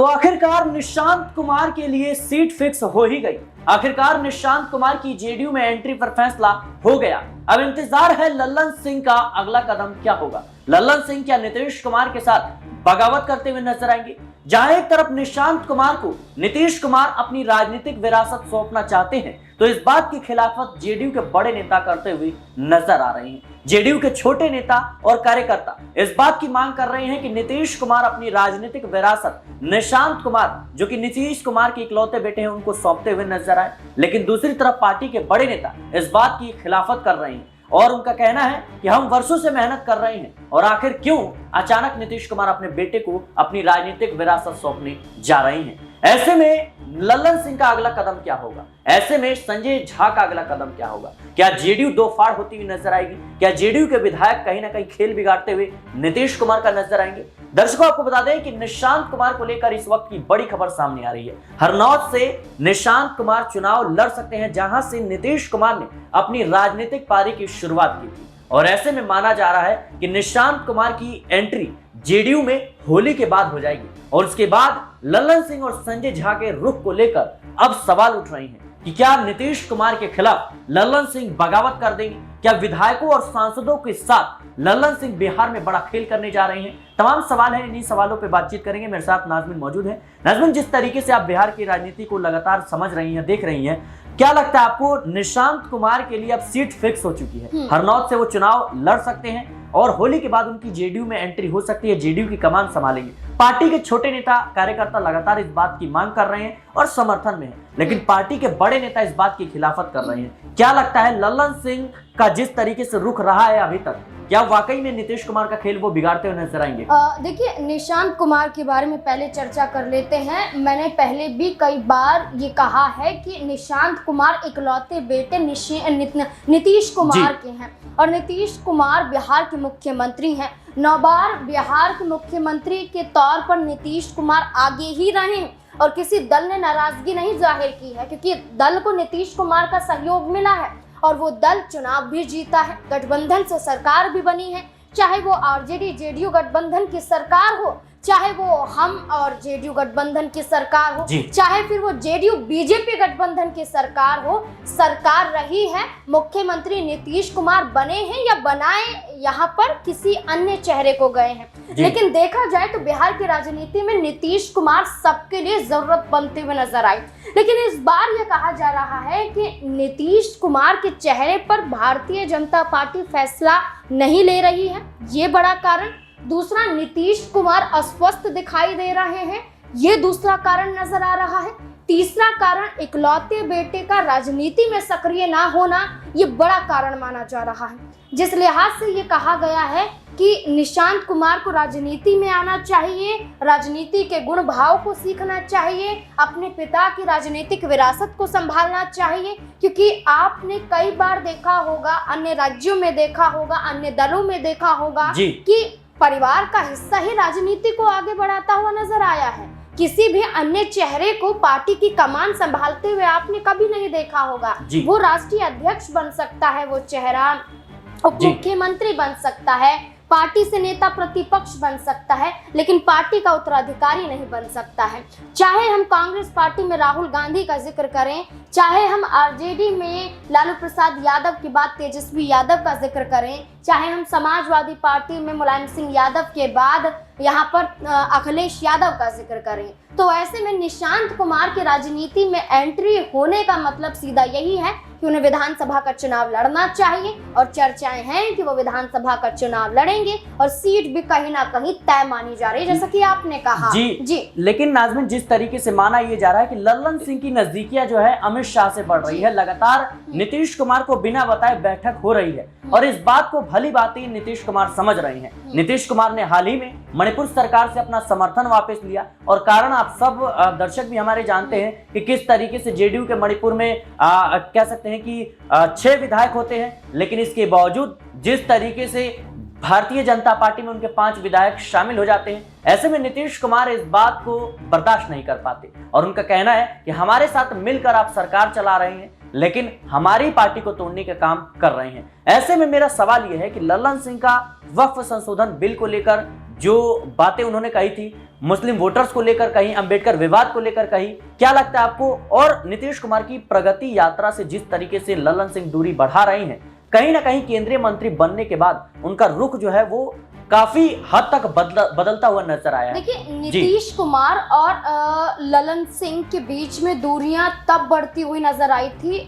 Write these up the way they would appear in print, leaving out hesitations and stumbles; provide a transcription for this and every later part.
तो आखिरकार निशांत कुमार के लिए सीट फिक्स हो ही गई। आखिरकार निशांत कुमार की जेडीयू में एंट्री पर फैसला हो गया। अब इंतजार है लल्लन सिंह का अगला कदम क्या होगा। लल्लन सिंह क्या नीतीश कुमार के साथ बगावत करते हुए नजर आएंगे। जहां एक तरफ निशांत कुमार को नीतीश कुमार अपनी राजनीतिक विरासत सौंपना चाहते हैं, तो इस बात की खिलाफत जेडीयू के बड़े नेता करते हुए नजर आ रहे हैं। जेडीयू के छोटे नेता और कार्यकर्ता इस बात की मांग कर रहे हैं कि नीतीश कुमार अपनी राजनीतिक विरासत निशांत कुमार, जो कि नीतीश कुमार के इकलौते बेटे हैं, उनको सौंपते हुए नजर आए। लेकिन दूसरी तरफ पार्टी के बड़े नेता इस बात की खिलाफत कर रहे हैं और उनका कहना है कि हम वर्षों से मेहनत कर रहे हैं और आखिर क्यों अचानक नीतीश कुमार अपने बेटे को अपनी राजनीतिक विरासत सौंपने जा रहे हैं। ऐसे में लल्लन सिंह का अगला कदम क्या होगा, ऐसे में संजय झा का अगला कदम क्या होगा। क्या जेडीयू दो फाड़ होती हुई नजर आएगी, क्या जेडीयू के विधायक कहीं ना कहीं खेल बिगाड़ते हुए नीतीश कुमार का नजर आएंगे। दर्शकों, आपको बता दें कि निशांत कुमार को लेकर इस वक्त की बड़ी खबर सामने आ रही है। हरनौत से निशांत कुमार चुनाव लड़ सकते हैं, जहां से नीतीश कुमार ने अपनी राजनीतिक पारी की शुरुआत की थी। और ऐसे में माना जा रहा है कि निशांत कुमार की एंट्री जेडीयू में होली के बाद हो जाएगी और उसके बाद लल्लन सिंह और संजय झा के रुख को लेकर अब सवाल उठ रहे हैं कि क्या नीतीश कुमार के खिलाफ लल्लन सिंह बगावत कर देंगे। क्या विधायकों और सांसदों के साथ लल्लन सिंह बिहार में बड़ा खेल करने जा रहे हैं। तमाम सवाल हैं, इन्हीं सवालों पे बातचीत करेंगे। मेरे साथ नाज़मीन मौजूद है। नाज़मीन, जिस तरीके से आप बिहार की राजनीति को लगातार समझ रही हैं, देख रही हैं, क्या लगता है आपको निशांत कुमार के लिए अब सीट फिक्स हो चुकी है, हरनौत से वो चुनाव लड़ सकते हैं और होली के बाद उनकी जेडीयू में एंट्री हो सकती है, जेडीयू की कमान संभालेंगे। पार्टी के छोटे नेता कार्यकर्ता लगातार इस बात की मांग कर रहे हैं और समर्थन में है, लेकिन पार्टी के बड़े नेता इस बात की खिलाफत कर रहे हैं। क्या लगता है लल्लन सिंह का जिस तरीके से रुख रहा है अभी तक, क्या वाकई में नीतीश कुमार का खेल वो बिगाड़ते हुए नजर आएंगे। देखिए, निशांत कुमार के बारे में पहले चर्चा कर लेते हैं। मैंने पहले भी कई बार ये कहा है कि निशांत कुमार इकलौते बेटे नीतीश कुमार के हैं और नीतीश कुमार बिहार के मुख्यमंत्री हैं। 9 बार बिहार के मुख्यमंत्री के तौर पर नीतीश कुमार आगे ही रहे हैं और किसी दल ने नाराजगी नहीं जाहिर की है, क्योंकि दल को नीतीश कुमार का सहयोग मिला है और वो दल चुनाव भी जीता है, गठबंधन से सरकार भी बनी है। चाहे वो आरजेडी जेडीयू गठबंधन की सरकार हो, चाहे वो हम और जेडीयू गठबंधन की सरकार हो, चाहे फिर वो जेडीयू बीजेपी गठबंधन की सरकार हो, सरकार रही है। मुख्यमंत्री नीतीश कुमार बने हैं या बनाए यहाँ पर किसी अन्य चेहरे को गए हैं, लेकिन देखा जाए तो बिहार की राजनीति में नीतीश कुमार सबके लिए जरूरत बनते हुए नजर आए। लेकिन इस बार यह कहा जा रहा है कि नीतीश कुमार के चेहरे पर भारतीय जनता पार्टी फैसला नहीं ले रही है, ये बड़ा कारण। दूसरा, नीतीश कुमार अस्वस्थ दिखाई दे रहे हैं, ये दूसरा कारण नजर आ रहा है। तीसरा कारण, इकलौते बेटे का राजनीति में सक्रिय ना होना, ये बड़ा कारण माना जा रहा है। जिस लिहाज से ये कहा गया है कि निशांत कुमार को राजनीति में आना चाहिए, राजनीति के गुण भाव को सीखना चाहिए, अपने पिता की राजनीतिक विरासत को संभालना चाहिए, क्योंकि आपने कई बार देखा होगा, अन्य राज्यों में देखा होगा, अन्य दलों में देखा होगा कि परिवार का हिस्सा ही राजनीति को आगे बढ़ाता हुआ नजर आया है। किसी भी अन्य चेहरे को पार्टी की कमान संभालते हुए आपने कभी नहीं देखा होगा। वो राष्ट्रीय अध्यक्ष बन सकता है, वो चेहरा उप मुख्यमंत्री बन सकता है, पार्टी से नेता प्रतिपक्ष बन सकता है, लेकिन पार्टी का उत्तराधिकारी नहीं बन सकता है। चाहे हम कांग्रेस पार्टी में राहुल गांधी का जिक्र करें, चाहे हम आरजेडी में लालू प्रसाद यादव के बाद तेजस्वी यादव का जिक्र करें, चाहे हम समाजवादी पार्टी में मुलायम सिंह यादव के बाद यहाँ पर अखिलेश यादव का जिक्र करें, तो ऐसे में निशांत कुमार की राजनीति में एंट्री होने का मतलब सीधा यही है कि उन्हें विधानसभा का चुनाव लड़ना चाहिए और चर्चाएं हैं कि वो विधानसभा का चुनाव लड़ेंगे और सीट भी कहीं ना कहीं तय मानी जा रही है, जैसा कि आपने कहा। जी। लेकिन नाज़मीन, जिस तरीके से माना ये जा रहा है कि लल्लन सिंह की नजदीकियां जो है अमित शाह से बढ़ रही है, लगातार नीतीश कुमार को बिना बताए बैठक हो रही है और इस बात को भली बातें नीतीश कुमार समझ रहे हैं। नीतीश कुमार ने हाल ही में मणिपुर सरकार से अपना समर्थन वापस लिया और कारण आप सब दर्शक भी हमारे जानते हैं कि किस तरीके से जेडीयू के मणिपुर में कह सकते हैं कि 6 विधायक होते हैं, लेकिन इसके बावजूद जिस तरीके से भारतीय जनता पार्टी में उनके 5 विधायक शामिल हो जाते हैं, ऐसे में नीतीश कुमार इस बात को बर्दाश्त नहीं कर पाते और उनका कहना है कि हमारे साथ मिलकर आप सरकार चला रहे हैं, लेकिन हमारी पार्टी को तोड़ने का काम कर रहे हैं। ऐसे में मेरा सवाल यह है कि लल्लन सिंह का वक्फ संशोधन बिल को लेकर जो बातें उन्होंने कही थी, मुस्लिम वोटर्स को लेकर कहीं, अंबेडकर विवाद को लेकर कहीं, क्या लगता है आपको? और नीतीश कुमार की प्रगति यात्रा से जिस तरीके से लल्लन सिंह दूरी बढ़ा रहे हैं, कहीं ना कहीं केंद्रीय मंत्री बनने के बाद उनका रुख जो है वो काफी हद तक बदलता हुआ नजर आया है। देखिए, नीतीश कुमार और ललन सिंह के बीच में दूरियां तब बढ़ती हुई नजर आई थी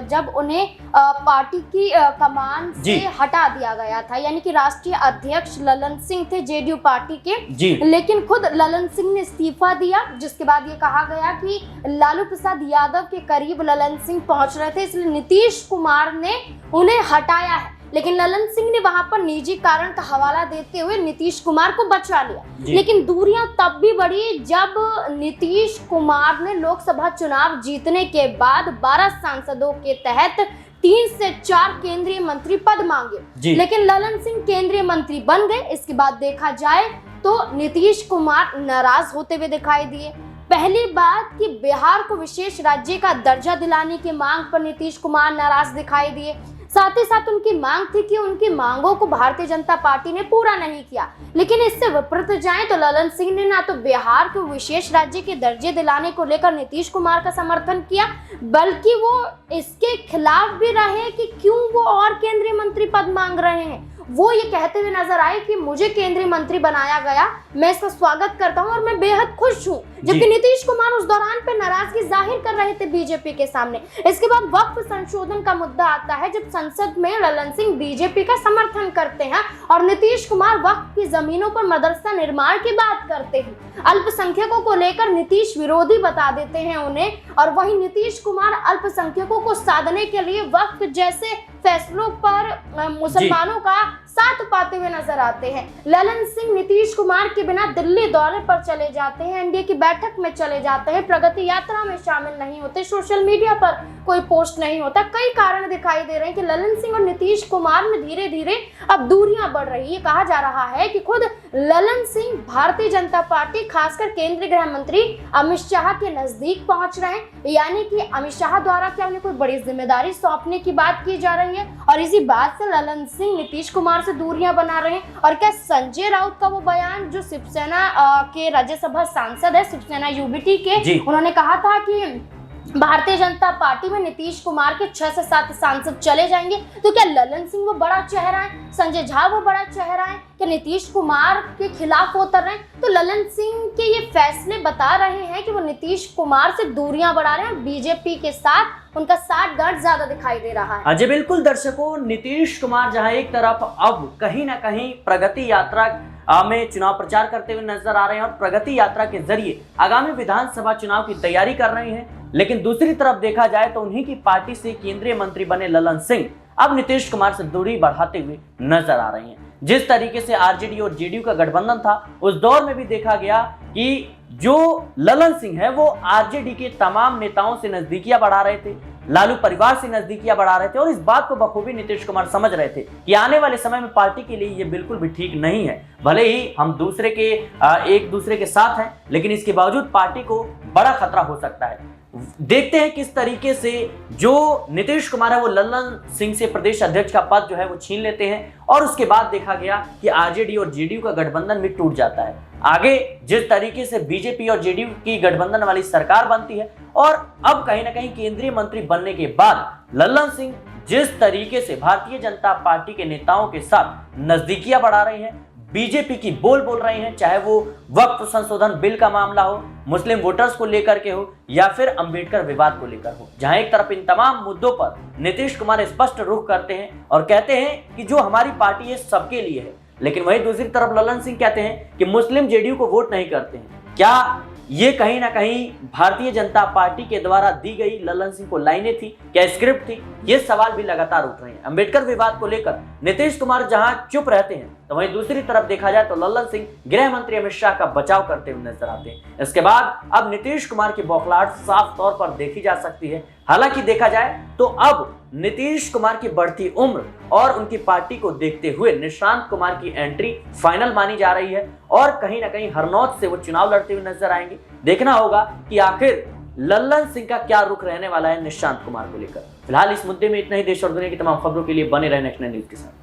जब उन्हें पार्टी की कमान से हटा दिया गया था। यानी कि राष्ट्रीय अध्यक्ष ललन सिंह थे जेडीयू पार्टी के, लेकिन खुद ललन सिंह ने इस्तीफा दिया, जिसके बाद ये कहा गया कि लालू प्रसाद यादव के करीब ललन सिंह पहुंच रहे थे, इसलिए नीतीश कुमार ने उन्हें हटाया है। लेकिन ललन सिंह ने वहां पर निजी कारण का हवाला देते हुए नीतीश कुमार को बचा लिया। लेकिन दूरियां तब भी बढ़ी जब नीतीश कुमार ने लोकसभा चुनाव जीतने के बाद 12 सांसदों के तहत 3 से 4 केंद्रीय मंत्री पद मांगे, लेकिन ललन सिंह केंद्रीय मंत्री बन गए। इसके बाद देखा जाए तो नीतीश कुमार नाराज होते हुए दिखाई दिए। पहली बात कि बिहार को विशेष राज्य का दर्जा दिलाने की मांग पर नीतीश कुमार नाराज दिखाई दिए। साथ ही साथ उनकी मांग थी कि उनकी मांगों को भारतीय जनता पार्टी ने पूरा नहीं किया। लेकिन इससे विपरीत जाएं तो ललन सिंह ने ना तो बिहार को विशेष राज्य के दर्जे दिलाने को लेकर नीतीश कुमार का समर्थन किया, बल्कि वो इसके खिलाफ भी रहे कि क्यों वो और केंद्रीय मंत्री पद मांग रहे हैं। वो ये कहते हुए नजर आए कि मुझे केंद्रीय मंत्री बनाया गया, मैं इसका स्वागत करता हूं और मैं बेहद खुश हूं। जबकि नीतीश कुमार उस दौरान पे नाराजगी जाहिर कर रहे थे बीजेपी के सामने। इसके बाद वक्फ संशोधन का मुद्दा आता है, जब संसद में ललन सिंह बीजेपी का समर्थन करते हैं और नीतीश कुमार वक्फ की जमीनों पर मदरसा निर्माण की बात करते हैं। अल्पसंख्यकों को लेकर नीतीश विरोधी बता देते हैं उन्हें, और वहीं नीतीश कुमार अल्पसंख्यकों को साधने के लिए वक्फ जैसे फैसलों पर मुसलमानों का साथ पाते हुए नजर आते हैं। ललन सिंह नीतीश कुमार के बिना दिल्ली दौरे पर चले जाते हैं, एनडीए की बैठक में चले जाते हैं, प्रगति यात्रा में शामिल नहीं होते, सोशल मीडिया पर कोई पोस्ट नहीं होता। कई कारण दिखाई दे रहे हैं कि ललन सिंह और नीतीश कुमार में धीरे धीरे अब दूरियां बढ़ रही है। कहा जा रहा है कि खुद ललन सिंह भारतीय जनता पार्टी, खासकर केंद्रीय गृह मंत्री अमित शाह के नजदीक पहुंच रहे हैं। यानी कि अमित शाह द्वारा क्या उन्हें कोई बड़ी जिम्मेदारी सौंपने की बात की जा रही है, और इसी बात से ललन सिंह नीतीश कुमार से दूरियां बना रहे हैं। और क्या संजय राउत का वो बयान, जो शिवसेना के राज्यसभा सांसद है, शिवसेना यूबीटी के, उन्होंने कहा था कि भारतीय जनता पार्टी में नीतीश कुमार के 6 से 7 सांसद चले जाएंगे, तो क्या ललन सिंह वो बड़ा चेहरा है, संजय झा वो बड़ा चेहरा है, क्या नीतीश कुमार के खिलाफ उतर रहे हैं? तो ललन सिंह के ये फैसले बता रहे हैं कि वो नीतीश कुमार से दूरियां बढ़ा रहे हैं, बीजेपी के साथ उनका साठ गांठ ज्यादा दिखाई दे रहा है। जी बिल्कुल दर्शकों, नीतीश कुमार जहां एक तरफ अब कहीं ना कहीं प्रगति यात्रा में चुनाव प्रचार करते हुए नजर आ रहे हैं और प्रगति यात्रा के जरिए आगामी विधानसभा चुनाव की तैयारी कर रहे हैं, लेकिन दूसरी तरफ देखा जाए तो उन्हीं की पार्टी से केंद्रीय मंत्री बने ललन सिंह अब नीतीश कुमार से दूरी बढ़ाते हुए नजर आ रहे हैं। जिस तरीके से आरजेडी और जेडीयू का गठबंधन था, उस दौर में भी देखा गया कि जो ललन सिंह है वो आरजेडी के तमाम नेताओं से नजदीकियां बढ़ा रहे थे, लालू परिवार से नजदीकियां बढ़ा रहे थे, और इस बात को बखूबी नीतीश कुमार समझ रहे थे कि आने वाले समय में पार्टी के लिए ये बिल्कुल भी ठीक नहीं है। भले ही हम एक दूसरे के साथ हैं, लेकिन इसके बावजूद पार्टी को बड़ा खतरा हो सकता है। देखते हैं किस तरीके से जो नीतीश कुमार है वो ललन सिंह से प्रदेश अध्यक्ष का पद जो है वो छीन लेते हैं, और उसके बाद देखा गया कि आरजेडी और जेडीयू का गठबंधन भी टूट जाता है। आगे जिस तरीके से बीजेपी और जेडीयू की गठबंधन वाली सरकार बनती है, और अब कहीं ना कहीं केंद्रीय मंत्री बनने के बाद ललन सिंह जिस तरीके से भारतीय जनता पार्टी के नेताओं के साथ नजदीकियां बढ़ा रहे हैं, बीजेपी की बोल रहे हैं, चाहे वो वक्फ संशोधन बिल का मामला हो, मुस्लिम वोटर्स को लेकर के हो, या फिर अंबेडकर विवाद को लेकर हो, जहां एक तरफ इन तमाम मुद्दों पर नीतीश कुमार स्पष्ट रुख करते हैं और कहते हैं कि जो हमारी पार्टी है सबके लिए है, लेकिन वहीं दूसरी तरफ ललन सिंह कहते हैं कि मुस्लिम जेडीयू को वोट नहीं करते हैं। क्या ये कहीं ना कहीं भारतीय जनता पार्टी के द्वारा दी गई ललन सिंह को लाइनें थी, क्या स्क्रिप्ट थी? ये सवाल भी लगातार उठ रहे हैं। अंबेडकर विवाद को लेकर नीतीश कुमार जहां चुप रहते हैं, तो वहीं दूसरी तरफ देखा जाए तो ललन सिंह गृह मंत्री अमित शाह का बचाव करते हुए नजर आते हैं। इसके बाद अब नीतीश कुमार की बौखलाहट साफ तौर पर देखी जा सकती है। हालांकि देखा जाए तो अब नीतीश कुमार की बढ़ती उम्र और उनकी पार्टी को देखते हुए निशांत कुमार की एंट्री फाइनल मानी जा रही है, और कहीं ना कहीं हरनौत से वो चुनाव लड़ते हुए नजर आएंगे। देखना होगा कि आखिर ललन सिंह का क्या रुख रहने वाला है निशांत कुमार को लेकर। फिलहाल इस मुद्दे में इतना ही। देश और दुनिया की तमाम खबरों के लिए बने रहे नेशनल न्यूज के साथ।